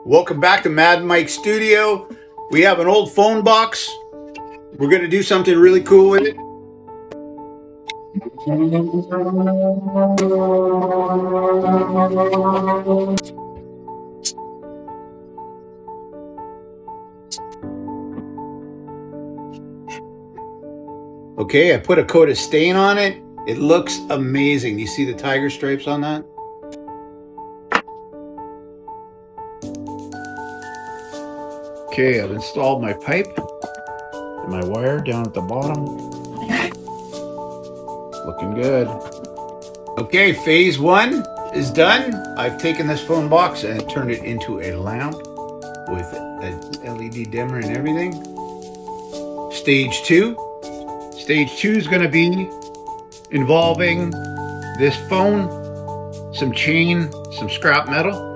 Welcome back to Mad Mike Studio. We have an old phone box. We're going to do something really cool with it. Okay, I put a coat of stain on it. It looks amazing. You see the tiger stripes on that? Okay, I've installed my pipe and my wire down at the bottom. Looking good. Okay, phase one is done. I've taken this phone box and turned it into a lamp with a LED dimmer and everything. Stage two. Stage two is going to be involving this phone, some chain, some scrap metal.